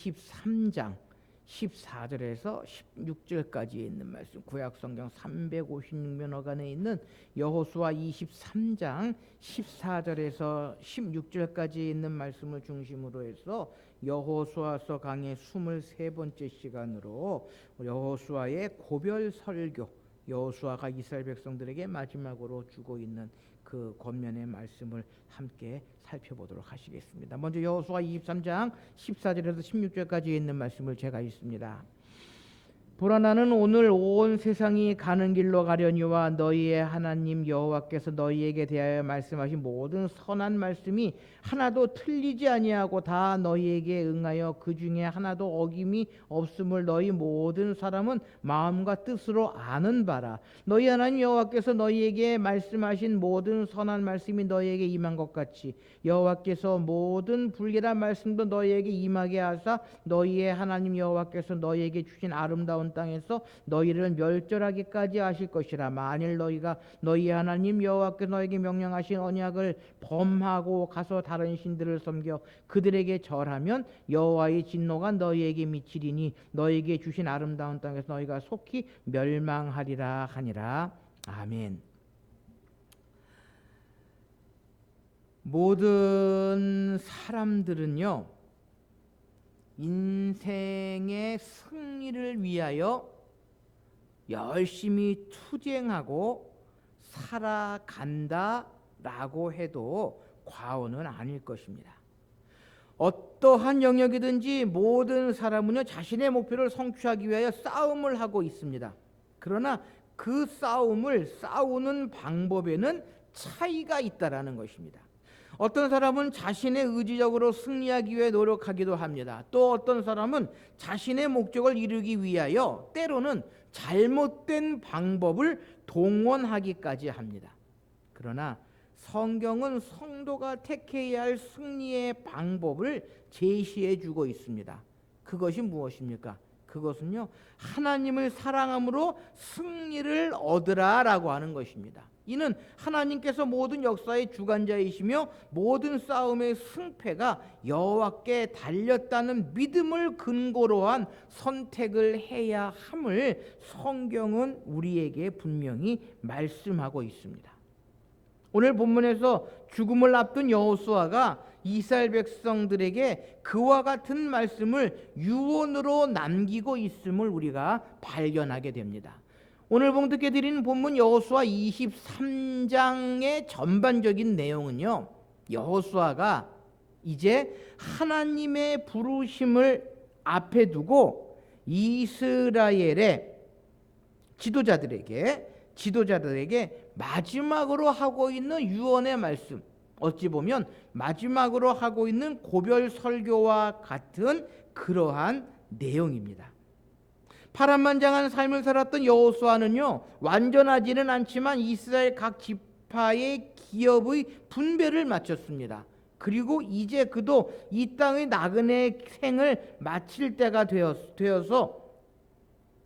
13장 14절에서 16절까지에 있는 말씀, 구약성경 356면허간에 있는 여호수아 23장 14절에서 16절까지에 있는 말씀을 중심으로 해서 여호수아서 강의 23번째 시간으로 여호수아의 고별 설교, 여호수아가 이스라엘 백성들에게 마지막으로 주고 있는 그 권면의 말씀을 함께 살펴보도록 하시겠습니다. 먼저 여호수아 23장 14절에서 16절까지 있는 말씀을 제가 읽습니다. 보라, 나는 오늘 온 세상이 가는 길로 가려니와 너희의 하나님 여호와께서 너희에게 대하여 말씀하신 모든 선한 말씀이 하나도 틀리지 아니하고 다 너희에게 응하여 그 중에 하나도 어김이 없음을 너희 모든 사람은 마음과 뜻으로 아는 바라. 너희 하나님 여호와께서 너희에게 말씀하신 모든 선한 말씀이 너희에게 임한 것 같이 여호와께서 모든 불길한 말씀도 너희에게 임하게 하사 너희의 하나님 여호와께서 너희에게 주신 아름다운 땅에서 너희를 멸절하기까지 하실 것이라. 만일 너희가 너희 하나님 여호와께서 너희에게 명령하신 언약을 범하고 가서 다른 신들을 섬겨 그들에게 절하면 여호와의 진노가 너희에게 미치리니 너희에게 주신 아름다운 땅에서 너희가 속히 멸망하리라 하니라. 아멘. 모든 사람들은요, 인생의 승리를 위하여 열심히 투쟁하고 살아간다라고 해도 과언은 아닐 것입니다. 어떠한 영역이든지 모든 사람은요, 자신의 목표를 성취하기 위하여 싸움을 하고 있습니다. 그러나 그 싸움을 싸우는 방법에는 차이가 있다라는 것입니다. 어떤 사람은 자신의 의지적으로 승리하기 위해 노력하기도 합니다. 또 어떤 사람은 자신의 목적을 이루기 위하여 때로는 잘못된 방법을 동원하기까지 합니다. 그러나 성경은 성도가 택해야 할 승리의 방법을 제시해 주고 있습니다. 그것이 무엇입니까? 그것은요, 하나님을 사랑함으로 승리를 얻으라라고 하는 것입니다. 이는 하나님께서 모든 역사의 주관자이시며 모든 싸움의 승패가 여호와께 달렸다는 믿음을 근거로 한 선택을 해야 함을 성경은 우리에게 분명히 말씀하고 있습니다. 오늘 본문에서 죽음을 앞둔 여호수아가 이스라엘 백성들에게 그와 같은 말씀을 유언으로 남기고 있음을 우리가 발견하게 됩니다. 오늘 봉독해 드리는 본문 여호수아 23장의 전반적인 내용은요, 여호수아가 이제 하나님의 부르심을 앞에 두고 이스라엘의 지도자들에게 마지막으로 하고 있는 유언의 말씀, 어찌 보면 마지막으로 하고 있는 고별 설교와 같은 그러한 내용입니다. 파란만장한 삶을 살았던 여호수아는요, 완전하지는 않지만 이스라엘 각 지파의 기업의 분배를 마쳤습니다. 그리고 이제 그도 이 땅의 나그네 생을 마칠 때가 되어서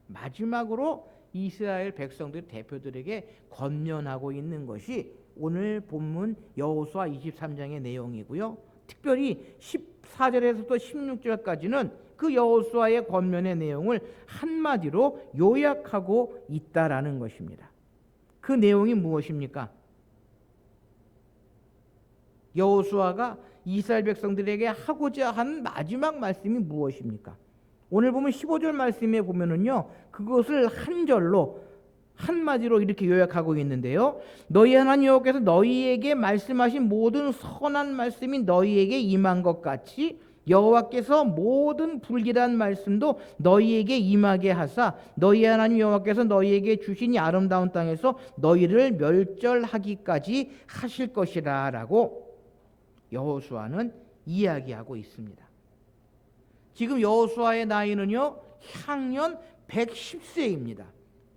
마지막으로 이스라엘 백성들 대표들에게 권면하고 있는 것이 오늘 본문 여호수아 23장의 내용이고요. 특별히 14절에서부터 16절까지는 그 여호수아의 권면의 내용을 한마디로 요약하고 있다라는 것입니다. 그 내용이 무엇입니까? 여호수아가 이스라엘 백성들에게 하고자 하는 마지막 말씀이 무엇입니까? 오늘 보면 15절 말씀에 보면은요, 그것을 한 절로 한마디로 이렇게 요약하고 있는데요. 너희 하나님 여호와께서 너희에게 말씀하신 모든 선한 말씀이 너희에게 임한 것 같이 여호와께서 모든 불길한 말씀도 너희에게 임하게 하사 너희 하나님 여호와께서 너희에게 주신 이 아름다운 땅에서 너희를 멸절하기까지 하실 것이라 라고 여호수아는 이야기하고 있습니다. 지금 여호수아의 나이는요, 향년 110세입니다.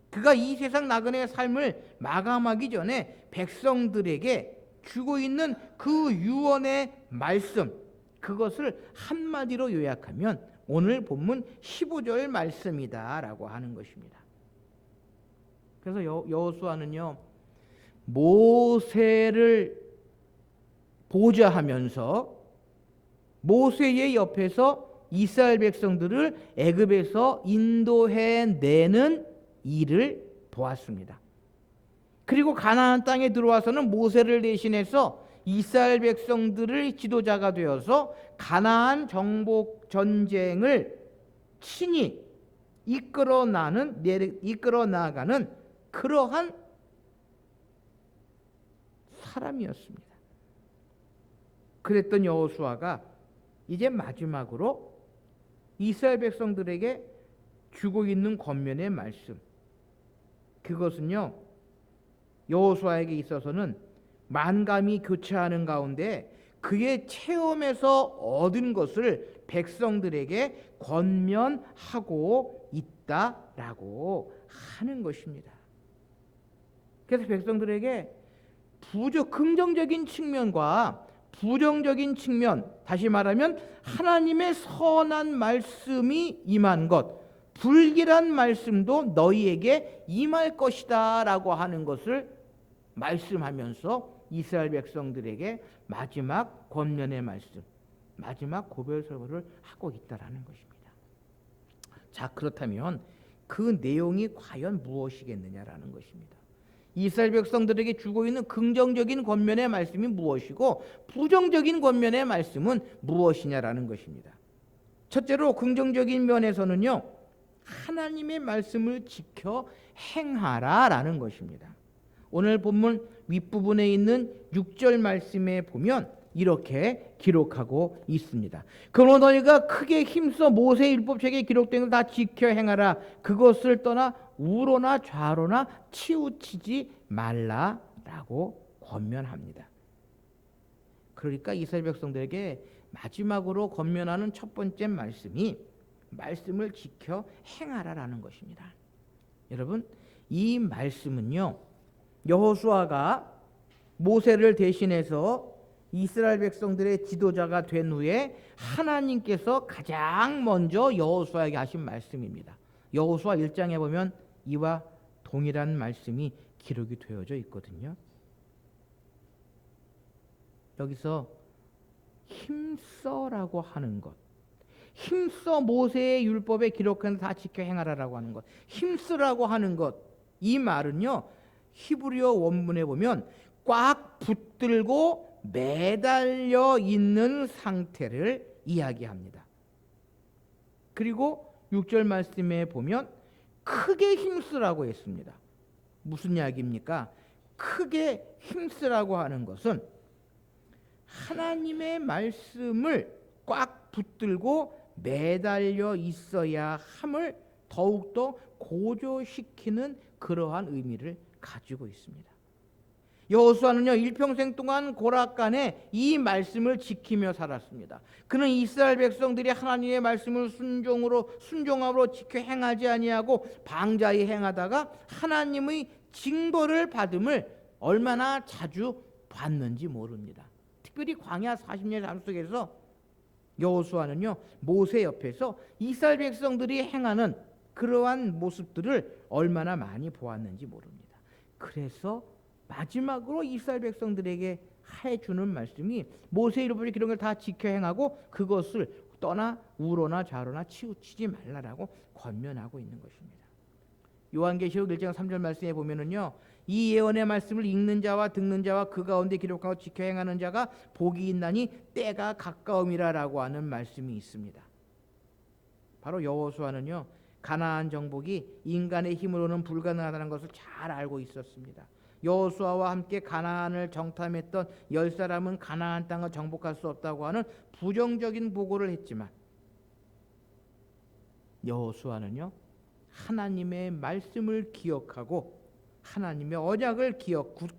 그가 이 세상 나그네의 삶을 마감하기 전에 백성들에게 주고 있는 그 유언의 말씀, 그것을 한마디로 요약하면 오늘 본문 15절 말씀이다라고 하는 것입니다. 그래서 여호수아는요, 모세를 보좌하면서 모세의 옆에서 이스라엘 백성들을 애굽에서 인도해내는 일을 보았습니다. 그리고 가나안 땅에 들어와서는 모세를 대신해서 이스라엘 백성들의 지도자가 되어서 가나안 정복 전쟁을 친히 이끌어 나가는 그러한 사람이었습니다. 그랬던 여호수아가 이제 마지막으로 이스라엘 백성들에게 주고 있는 권면의 말씀, 그것은요 여호수아에게 있어서는 만감이 교차하는 가운데 그의 체험에서 얻은 것을 백성들에게 권면하고 있다라고 하는 것입니다. 그래서 백성들에게 긍정적인 측면과 부정적인 측면, 다시 말하면 하나님의 선한 말씀이 임한 것, 불길한 말씀도 너희에게 임할 것이다 라고 하는 것을 말씀하면서 이스라엘 백성들에게 마지막 권면의 말씀, 마지막 고별 설교를 하고 있다라는 것입니다. 자, 그렇다면 그 내용이 과연 무엇이겠느냐라는 것입니다. 이스라엘 백성들에게 주고 있는 긍정적인 권면의 말씀이 무엇이고 부정적인 권면의 말씀은 무엇이냐라는 것입니다. 첫째로 긍정적인 면에서는요, 하나님의 말씀을 지켜 행하라라는 것입니다. 오늘 본문 윗부분에 있는 6절 말씀에 보면 이렇게 기록하고 있습니다. 그러나 너희가 크게 힘써 모세의 율법책에 기록된 걸 다 지켜 행하라. 그것을 떠나 우로나 좌로나 치우치지 말라라고 권면합니다. 그러니까 이스라엘 백성들에게 마지막으로 권면하는 첫 번째 말씀이 말씀을 지켜 행하라라는 것입니다. 여러분, 이 말씀은요, 여호수아가 모세를 대신해서 이스라엘 백성들의 지도자가 된 후에 하나님께서 가장 먼저 여호수아에게 하신 말씀입니다. 여호수아 1장에 보면 이와 동일한 말씀이 기록이 되어져 있거든요. 여기서 힘써라고 하는 것, 힘써 모세의 율법에 기록한 다 지켜 행하라라고 하는 것, 힘쓰라고 하는 것, 이 말은요 히브리어 원문에 보면 꽉 붙들고 매달려 있는 상태를 이야기합니다. 그리고 6절 말씀에 보면 크게 힘쓰라고 했습니다. 무슨 이야기입니까? 크게 힘쓰라고 하는 것은 하나님의 말씀을 꽉 붙들고 매달려 있어야 함을 더욱더 고조시키는 그러한 의미를 가지고 있습니다. 여호수아는요 일평생 동안 고락간에 이 말씀을 지키며 살았습니다. 그는 이스라엘 백성들이 하나님의 말씀을 순종함으로 지켜 행하지 아니하고 방자히 행하다가 하나님의 징벌을 받음을 얼마나 자주 받는지 모릅니다. 특별히 광야 40년 삶 속에서 여호수아는요 모세 옆에서 이스라엘 백성들이 행하는 그러한 모습들을 얼마나 많이 보았는지 모릅니다. 그래서 마지막으로 이스라엘 백성들에게 해주는 말씀이 모세의 율법에 기록한 걸 다 지켜 행하고 그것을 떠나 우로나 좌로나 치우치지 말라라고 권면하고 있는 것입니다. 요한계시록 1장 3절 말씀에 보면은요 이 예언의 말씀을 읽는 자와 듣는 자와 그 가운데 기록하고 지켜 행하는 자가 복이 있나니 때가 가까움이라라고 하는 말씀이 있습니다. 바로 여호수아는요 가나안 정복이 인간의 힘으로는 불가능하다는 것을 잘 알고 있었습니다. 여호수아와 함께 가나안을 정탐했던 10사람은 가나안 땅을 정복할 수 없다고 하는 부정적인 보고를 했지만 여호수아는요 하나님의 말씀을 기억하고 하나님의 언약을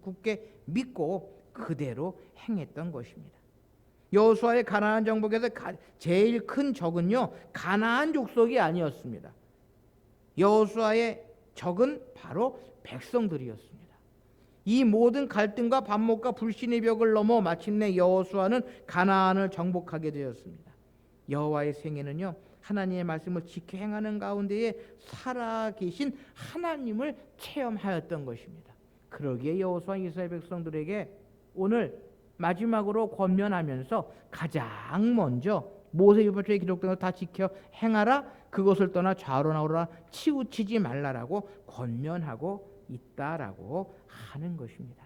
굳게 믿고 그대로 행했던 것입니다. 여호수아의 가나안 정복에서 제일 큰 적은요 가나안 족속이 아니었습니다. 여호수아의 적은 바로 백성들이었습니다. 이 모든 갈등과 반목과 불신의 벽을 넘어 마침내 여호수아는 가나안을 정복하게 되었습니다. 여호와의 생애는요 하나님의 말씀을 지켜 행하는 가운데에 살아계신 하나님을 체험하였던 것입니다. 그러기에 여호수아 이스라엘 백성들에게 오늘 마지막으로 권면하면서 가장 먼저 모세율법書기록된 것 다 지켜 행하라. 그것을 떠나 좌우로 나오라. 치우치지 말라라고 권면하고 있다라고 하는 것입니다.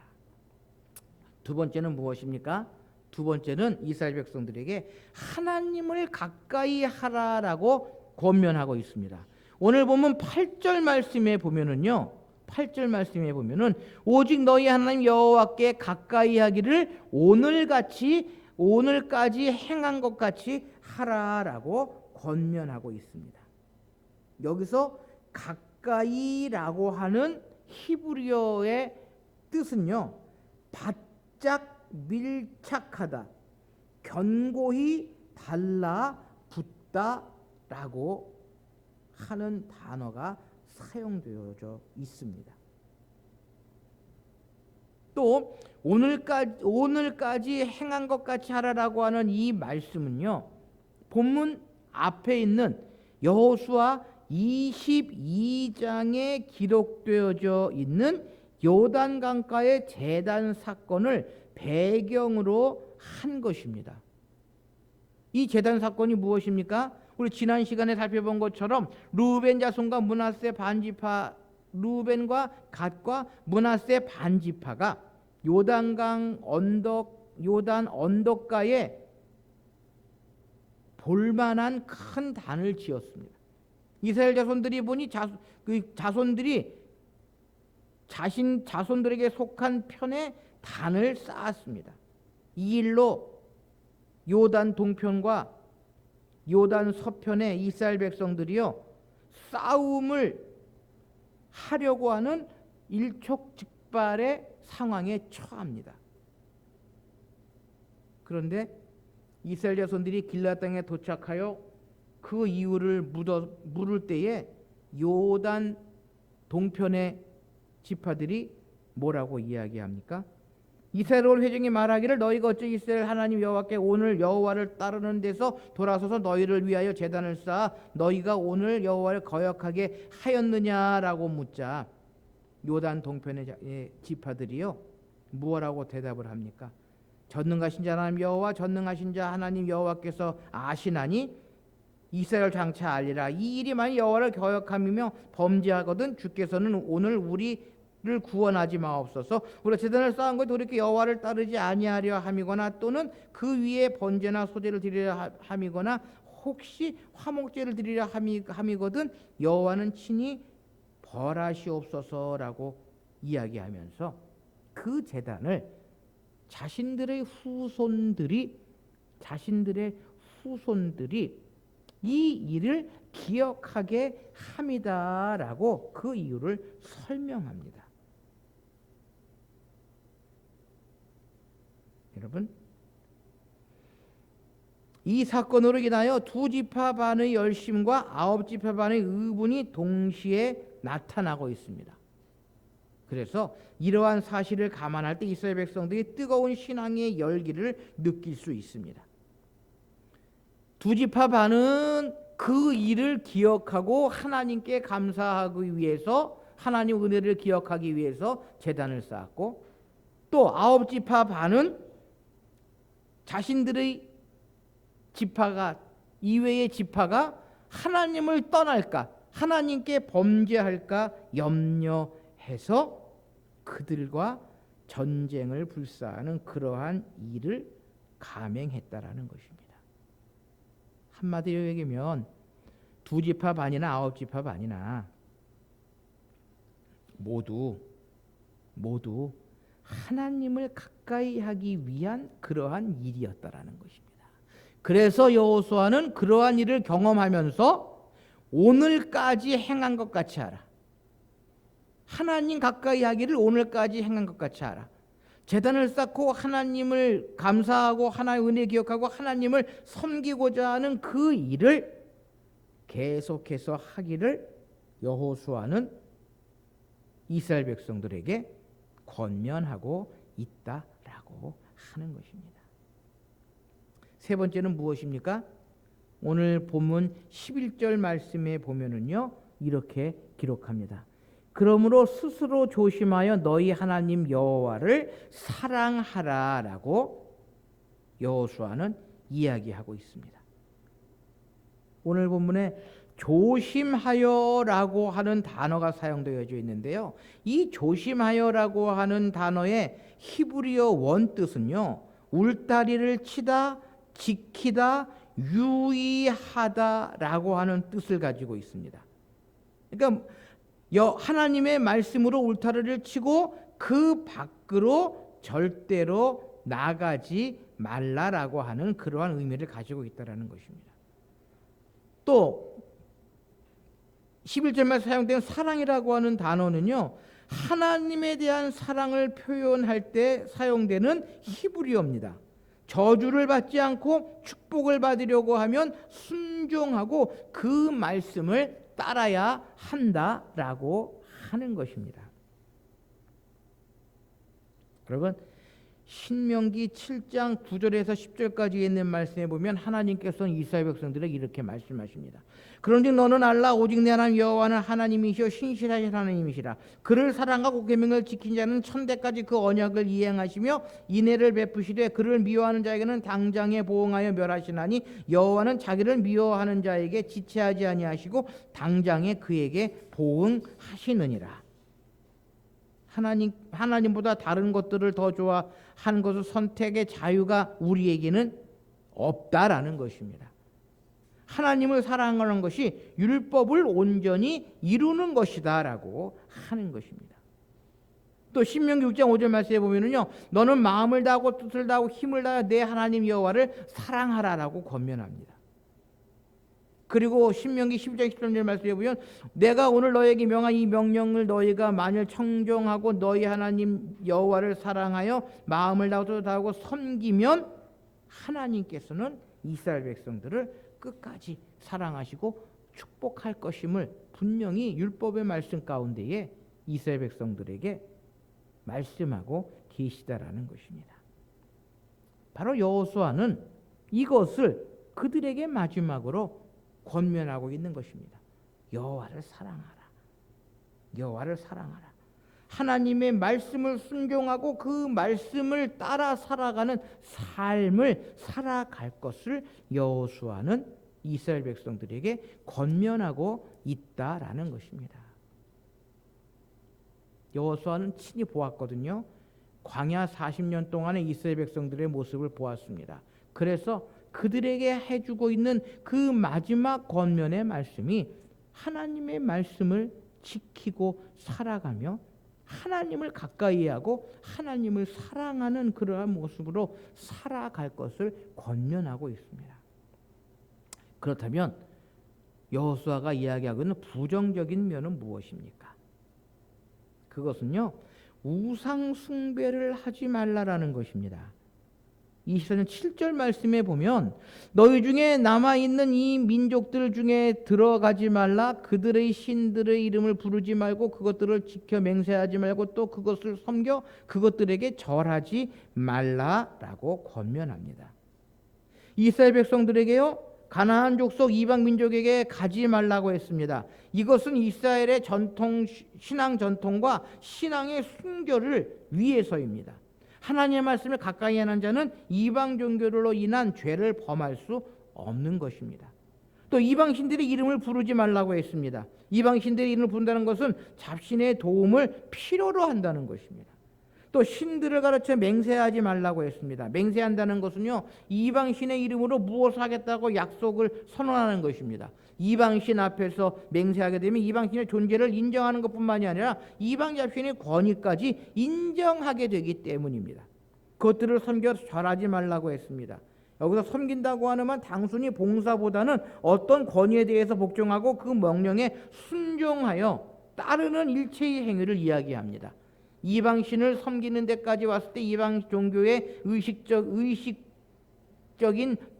두 번째는 무엇입니까? 두 번째는 이스라엘 백성들에게 하나님을 가까이 하라라고 권면하고 있습니다. 오늘 보면 8절 말씀에 보면은요. 8절 말씀에 보면은 오직 너희 하나님 여호와께 가까이 하기를 오늘까지 행한 것 같이 하라라고 권면하고 있습니다. 여기서 가까이라고 하는 히브리어의 뜻은요. 바짝 밀착하다, 견고히 달라붙다라고 하는 단어가 사용되어져 있습니다. 또 오늘까지 행한 것 같이 하라라고 하는 이 말씀은요. 본문 앞에 있는 여호수아 22장에 기록되어져 있는 요단강가의 제단 사건을 배경으로 한 것입니다. 이 제단 사건이 무엇입니까? 우리 지난 시간에 살펴본 것처럼 루벤 자손과 므낫세 반지파, 루벤과 갓과 므낫세 반지파가 요단 언덕가에 볼만한 큰 단을 지었습니다. 이스라엘 자손들이 보니 자손들이 자신 자손들에게 속한 편에 단을 쌓았습니다. 이 일로 요단 동편과 요단 서편에 이스라엘 백성들이요 싸움을 하려고 하는 일촉즉발의 상황에 처합니다. 그런데 이스라엘 자손들이 길앗 땅에 도착하여 그 이유를 물을 때에 요단 동편의 지파들이 뭐라고 이야기합니까? 이스라엘 회중이 말하기를 너희가 어찌 이스라엘 하나님 여호와께 오늘 여호와를 따르는 데서 돌아서서 너희를 위하여 제단을 쌓아 너희가 오늘 여호와를 거역하게 하였느냐라고 묻자 요단 동편의 지파들이요 무엇라고 대답을 합니까? 전능하신 자 하나님 여호와 전능하신 자 하나님 여호와께서 아시나니 이스라엘 장차 알리라. 이 일이 만일 여호와를 거역함이며 범죄하거든 주께서는 오늘 우리를 구원하지 마옵소서. 우리가 제단을 쌓은 것이 돌이켜 여호와를 따르지 아니하려 함이거나 또는 그 위에 번제나 소제를 드리려 함이거나 혹시 화목제를 드리려 함이거든 여호와는 친히 벌하시옵소서라고 이야기하면서 그 제단을 자신들의 후손들이 이 일을 기억하게 함이다라고 그 이유를 설명합니다. 여러분, 이 사건으로 인하여 두 지파 반의 열심과 아홉 지파 반의 의분이 동시에 나타나고 있습니다. 그래서 이러한 사실을 감안할 때 이스라엘 백성들이 뜨거운 신앙의 열기를 느낄 수 있습니다. 두 지파 반은 그 일을 기억하고 하나님께 감사하기 위해서 하나님 은혜를 기억하기 위해서 제단을 쌓았고 또 아홉 지파 반은 자신들의 지파가 이외의 지파가 하나님을 떠날까 하나님께 범죄할까 염려해서 그들과 전쟁을 불사하는 그러한 일을 감행했다라는 것입니다. 한마디로 얘기하면 두 지파 반이나 아홉 지파 반이나 모두 하나님을 가까이 하기 위한 그러한 일이었다라는 것입니다. 그래서 여호수아는 그러한 일을 경험하면서 오늘까지 행한 것 같이 하라. 하나님 가까이 하기를 오늘까지 행한 것 같이 하라. 제단을 쌓고 하나님을 감사하고 하나님의 은혜 기억하고 하나님을 섬기고자 하는 그 일을 계속해서 하기를 여호수아는 이스라엘 백성들에게 권면하고 있다라고 하는 것입니다. 세 번째는 무엇입니까? 오늘 본문 11절 말씀에 보면은요 이렇게 기록합니다. 그러므로 스스로 조심하여 너희 하나님 여호와를 사랑하라라고 여호수아는 이야기하고 있습니다. 오늘 본문에 조심하여라고 하는 단어가 사용되어져 있는데요. 이 조심하여라고 하는 단어의 히브리어 원뜻은요, 울타리를 치다, 지키다, 유의하다라고 하는 뜻을 가지고 있습니다. 그러니까 하나님의 말씀으로 울타리를 치고 그 밖으로 절대로 나가지 말라라고 하는 그러한 의미를 가지고 있다는 것입니다. 또 11절에 사용된 사랑이라고 하는 단어는요, 하나님에 대한 사랑을 표현할 때 사용되는 히브리어입니다. 저주를 받지 않고 축복을 받으려고 하면 순종하고 그 말씀을 따라야 한다라고 하는 것입니다. 여러분, 신명기 7장 9절에서 10절까지 있는 말씀에 보면 하나님께서는 이스라엘 백성들에게 이렇게 말씀하십니다. 그런즉 너는 알라, 오직 내 하나님 여호와는 하나님이시오 신실하신 하나님이시라. 그를 사랑하고 계명을 지킨 자는 천대까지 그 언약을 이행하시며 인애를 베푸시되 그를 미워하는 자에게는 당장에 보응하여 멸하시나니 여호와는 자기를 미워하는 자에게 지체하지 아니하시고 당장에 그에게 보응하시느니라. 하나님보다 다른 것들을 더 좋아하는 것을 선택의 자유가 우리에게는 없다라는 것입니다. 하나님을 사랑하는 것이 율법을 온전히 이루는 것이다라고 하는 것입니다. 또 신명기 6장 5절 말씀에 보면은요, 너는 마음을 다하고 뜻을 다하고 힘을 다하여 내 하나님 여호와를 사랑하라라고 권면합니다. 그리고 신명기 12장 13절 말씀에 보면 내가 오늘 너에게 명한 이 명령을 너희가 만일 청종하고 너희 하나님 여호와를 사랑하여 마음을 다하고 섬기면 하나님께서는 이스라엘 백성들을 끝까지 사랑하시고 축복할 것임을 분명히 율법의 말씀 가운데에 이스라엘 백성들에게 말씀하고 계시다라는 것입니다. 바로 여호수아는 이것을 그들에게 마지막으로 권면하고 있는 것입니다. 여호와를 사랑하라. 여호와를 사랑하라. 하나님의 말씀을 순종하고 그 말씀을 따라 살아가는 삶을 살아갈 것을 여호수아는 이스라엘 백성들에게 권면하고 있다라는 것입니다. 여호수아는 친히 보았거든요. 광야 40년 동안의 이스라엘 백성들의 모습을 보았습니다. 그래서 그들에게 해주고 있는 그 마지막 권면의 말씀이 하나님의 말씀을 지키고 살아가며 하나님을 가까이 하고 하나님을 사랑하는 그러한 모습으로 살아갈 것을 권면하고 있습니다. 그렇다면 여호수아가 이야기하고 있는 부정적인 면은 무엇입니까? 그것은요, 우상 숭배를 하지 말라라는 것입니다. 24년 7절 말씀에 보면 너희 중에 남아있는 이 민족들 중에 들어가지 말라. 그들의 신들의 이름을 부르지 말고 그것들을 지켜 맹세하지 말고 또 그것을 섬겨 그것들에게 절하지 말라라고 권면합니다. 이스라엘 백성들에게요, 가나안 족속 이방 민족에게 가지 말라고 했습니다. 이것은 이스라엘의 전통, 신앙 전통과 신앙의 순결을 위해서입니다. 하나님의 말씀을 가까이 하는 자는 이방 종교로 인한 죄를 범할 수 없는 것입니다. 또 이방 신들의 이름을 부르지 말라고 했습니다. 이방 신들의 이름을 부른다는 것은 자신의 도움을 필요로 한다는 것입니다. 또 신들을 가르쳐 맹세하지 말라고 했습니다. 맹세한다는 것은요, 이방 신의 이름으로 무엇을 하겠다고 약속을 선언하는 것입니다. 이방 신 앞에서 맹세하게 되면 이방 신의 존재를 인정하는 것뿐만이 아니라 이방 잡신의 권위까지 인정하게 되기 때문입니다. 그것들을 섬겨 절하지 말라고 했습니다. 여기서 섬긴다고 하면 단순히 봉사보다는 어떤 권위에 대해서 복종하고 그 명령에 순종하여 따르는 일체의 행위를 이야기합니다. 이방신을 섬기는 데까지 왔을 때 이방 종교의 의식적인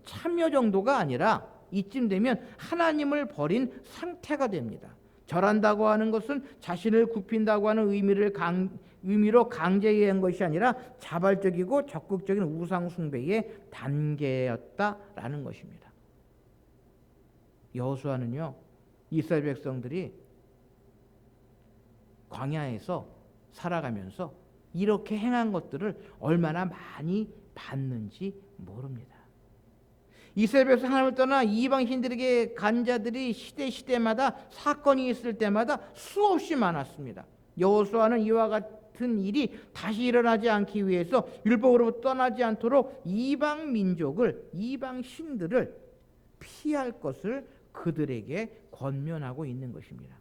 참여 정도가 아니라 이쯤 되면 하나님을 버린 상태가 됩니다. 절한다고 하는 것은 자신을 굽힌다고 하는 의미로 강제히 한 것이 아니라 자발적이고 적극적인 우상 숭배의 단계였다라는 것입니다. 여호수아는요, 이스라엘 백성들이 광야에서 살아가면서 이렇게 행한 것들을 얼마나 많이 봤는지 모릅니다. 이스라엘 백성 하나님을 떠나 이방 신들에게 간 자들이 시대마다 사건이 있을 때마다 수없이 많았습니다. 여호수아는 이와 같은 일이 다시 일어나지 않기 위해서 율법으로부터 떠나지 않도록 이방 민족을, 이방 신들을 피할 것을 그들에게 권면하고 있는 것입니다.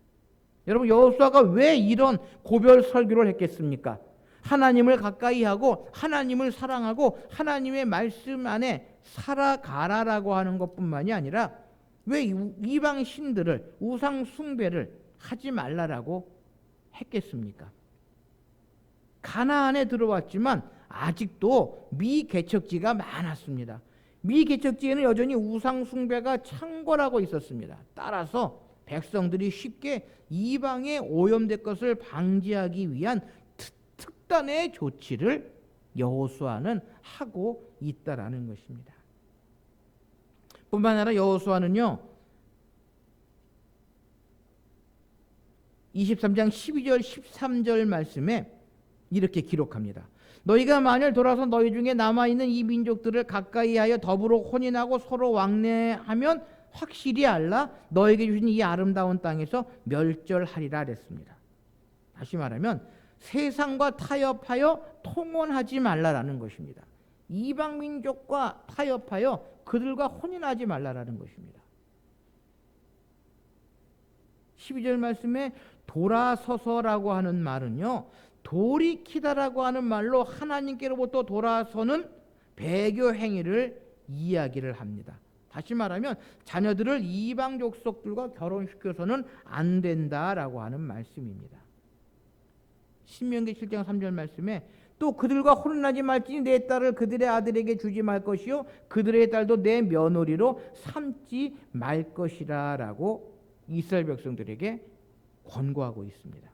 여러분, 여호수아가 왜 이런 고별 설교를 했겠습니까? 하나님을 가까이 하고 하나님을 사랑하고 하나님의 말씀 안에 살아가라라고 하는 것뿐만이 아니라 왜 이방 신들을, 우상 숭배를 하지 말라라고 했겠습니까? 가나안에 들어왔지만 아직도 미개척지가 많았습니다. 미개척지에는 여전히 우상 숭배가 창궐하고 있었습니다. 따라서 백성들이 쉽게 이방에 오염될 것을 방지하기 위한 특단의 조치를 여호수아는 하고 있다라는 것입니다. 뿐만 아니라 여호수아는요, 23장 12절 13절 말씀에 이렇게 기록합니다. 너희가 만일 돌아서 너희 중에 남아있는 이 민족들을 가까이하여 더불어 혼인하고 서로 왕래하면 확실히 알라 너에게 주신 이 아름다운 땅에서 멸절하리라 그랬습니다. 다시 말하면 세상과 타협하여 통혼하지 말라라는 것입니다. 이방 민족과 타협하여 그들과 혼인하지 말라라는 것입니다. 12절 말씀에 돌아서서라고 하는 말은요, 돌이키다라고 하는 말로 하나님께로부터 돌아서는 배교 행위를 이야기를 합니다. 다시 말하면 자녀들을 이방 족속들과 결혼시켜서는 안 된다라고 하는 말씀입니다. 신명기 7장 3절 말씀에 또 그들과 혼인하지 말지니 내 딸을 그들의 아들에게 주지 말 것이요 그들의 딸도 내 며느리로 삼지 말 것이라라고 이스라엘 백성들에게 권고하고 있습니다.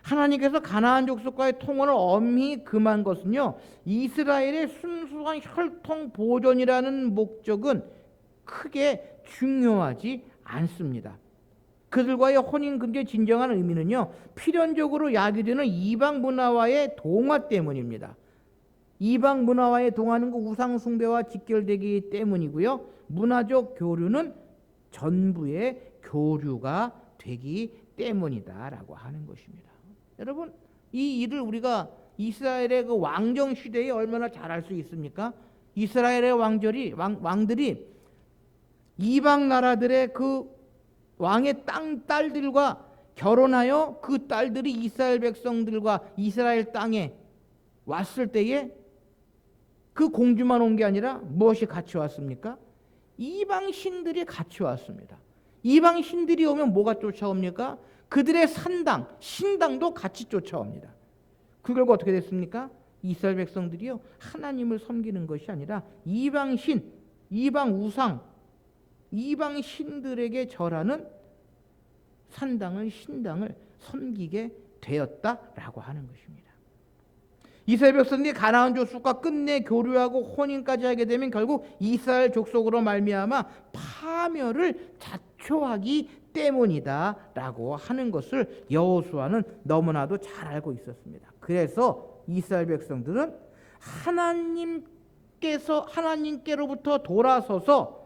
하나님께서 가나안 족속과의 통혼을 엄히 금한 것은요, 이스라엘의 순수한 혈통 보존이라는 목적은 크게 중요하지 않습니다. 그들과의 혼인 금지의 진정한 의미는요, 필연적으로 야기되는 이방 문화와의 동화 때문입니다. 이방 문화와의 동화는 그 우상 숭배와 직결되기 때문이고요, 문화적 교류는 전부의 교류가 되기 때문이다라고 하는 것입니다. 여러분, 이 일을 우리가 이스라엘의 그 왕정 시대에 얼마나 잘 알 수 있습니까? 이스라엘의 왕들이 이방 나라들의 그 왕의 딸들과 결혼하여 그 딸들이 이스라엘 백성들과 이스라엘 땅에 왔을 때에 그 공주만 온 게 아니라 무엇이 같이 왔습니까? 이방 신들이 같이 왔습니다. 이방 신들이 오면 뭐가 쫓아옵니까? 그들의 산당, 신당도 같이 쫓아옵니다. 그 결과 어떻게 됐습니까? 이스라엘 백성들이요, 하나님을 섬기는 것이 아니라 이방 신, 이방 우상, 이방 신들에게 절하는 산당을, 신당을 섬기게 되었다라고 하는 것입니다. 이스라엘 백성들이 가나안 족속과 끝내 교류하고 혼인까지 하게 되면 결국 이스라엘 족속으로 말미암아 파멸을 자초하기 때문이다라고 하는 것을 여호수아는 너무나도 잘 알고 있었습니다. 그래서 이스라엘 백성들은 하나님께로부터 돌아서서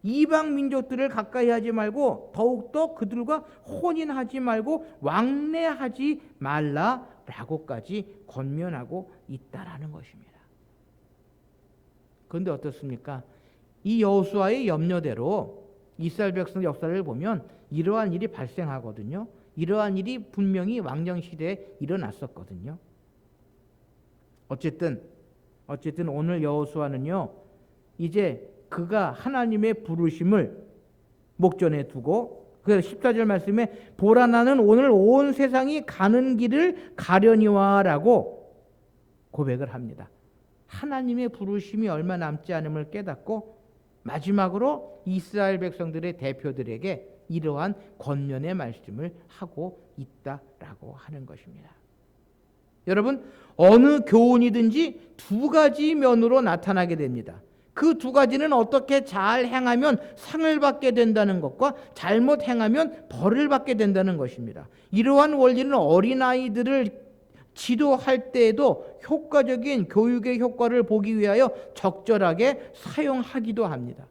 이방 민족들을 가까이 하지 말고 더욱더 그들과 혼인하지 말고 왕래하지 말라라고까지 권면하고 있다라는 것입니다. 그런데 어떻습니까? 이 여호수아의 염려대로 이스라엘 백성 역사를 보면 이러한 일이 발생하거든요. 이러한 일이 분명히 왕정 시대에 일어났었거든요. 어쨌든 오늘 여호수아는요, 이제 그가 하나님의 부르심을 목전에 두고, 그래서 14절 말씀에 보라 나는 오늘 온 세상이 가는 길을 가려니와라고 고백을 합니다. 하나님의 부르심이 얼마 남지 않음을 깨닫고 마지막으로 이스라엘 백성들의 대표들에게 이러한 권면의 말씀을 하고 있다라고 하는 것입니다. 여러분, 어느 교훈이든지 두 가지 면으로 나타나게 됩니다. 그 두 가지는 어떻게 잘 행하면 상을 받게 된다는 것과 잘못 행하면 벌을 받게 된다는 것입니다. 이러한 원리는 어린아이들을 지도할 때에도 효과적인 교육의 효과를 보기 위하여 적절하게 사용하기도 합니다.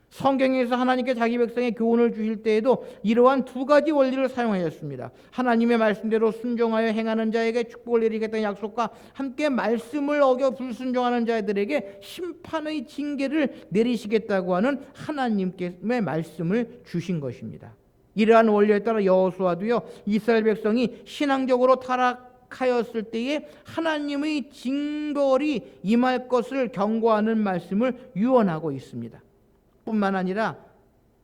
성경에서 하나님께 자기 백성의 교훈을 주실 때에도 이러한 두 가지 원리를 사용하였습니다. 하나님의 말씀대로 순종하여 행하는 자에게 축복을 내리겠다는 약속과 함께 말씀을 어겨 불순종하는 자들에게 심판의 징계를 내리시겠다고 하는 하나님의 말씀을 주신 것입니다. 이러한 원리에 따라 여호수아도요, 이스라엘 백성이 신앙적으로 타락하였을 때에 하나님의 징벌이 임할 것을 경고하는 말씀을 유언하고 있습니다. 뿐만 아니라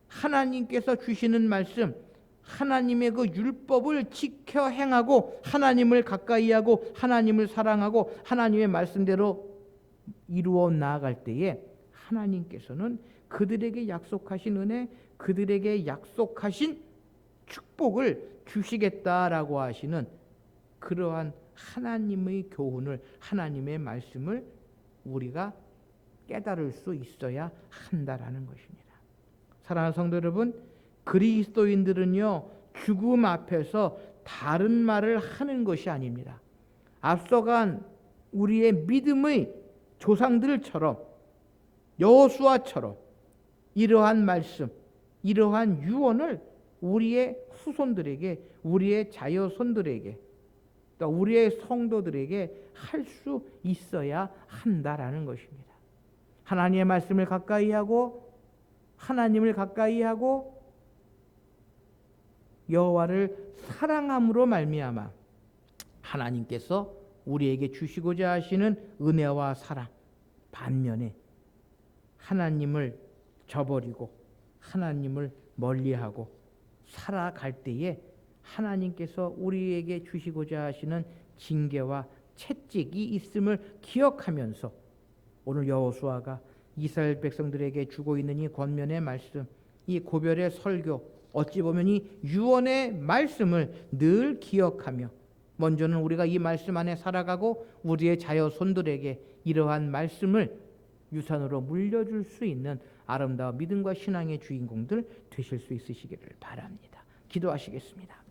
하나님께서 주시는 말씀, 하나님의 그 율법을 지켜 행하고 하나님을 가까이하고 하나님을 사랑하고 하나님의 말씀대로 이루어 나아갈 때에 하나님께서는 그들에게 약속하신 은혜, 그들에게 약속하신 축복을 주시겠다라고 하시는 그러한 하나님의 교훈을, 하나님의 말씀을 우리가 깨달을 수 있어야 한다라는 것입니다. 사랑하는 성도 여러분, 그리스도인들은요, 죽음 앞에서 다른 말을 하는 것이 아닙니다. 앞서간 우리의 믿음의 조상들처럼, 여호수아처럼 이러한 말씀, 이러한 유언을 우리의 후손들에게, 우리의 자녀손들에게, 또 우리의 성도들에게 할 수 있어야 한다라는 것입니다. 하나님의 말씀을 가까이 하고 하나님을 가까이 하고 여호와를 사랑함으로 말미암아 하나님께서 우리에게 주시고자 하시는 은혜와 사랑, 반면에 하나님을 저버리고 하나님을 멀리하고 살아갈 때에 하나님께서 우리에게 주시고자 하시는 징계와 채찍이 있음을 기억하면서 오늘 여호수아가 이스라엘 백성들에게 주고 있는 이 권면의 말씀, 이 고별의 설교, 어찌 보면 이 유언의 말씀을 늘 기억하며 먼저는 우리가 이 말씀 안에 살아가고 우리의 자녀손들에게 이러한 말씀을 유산으로 물려줄 수 있는 아름다운 믿음과 신앙의 주인공들 되실 수 있으시기를 바랍니다. 기도하시겠습니다.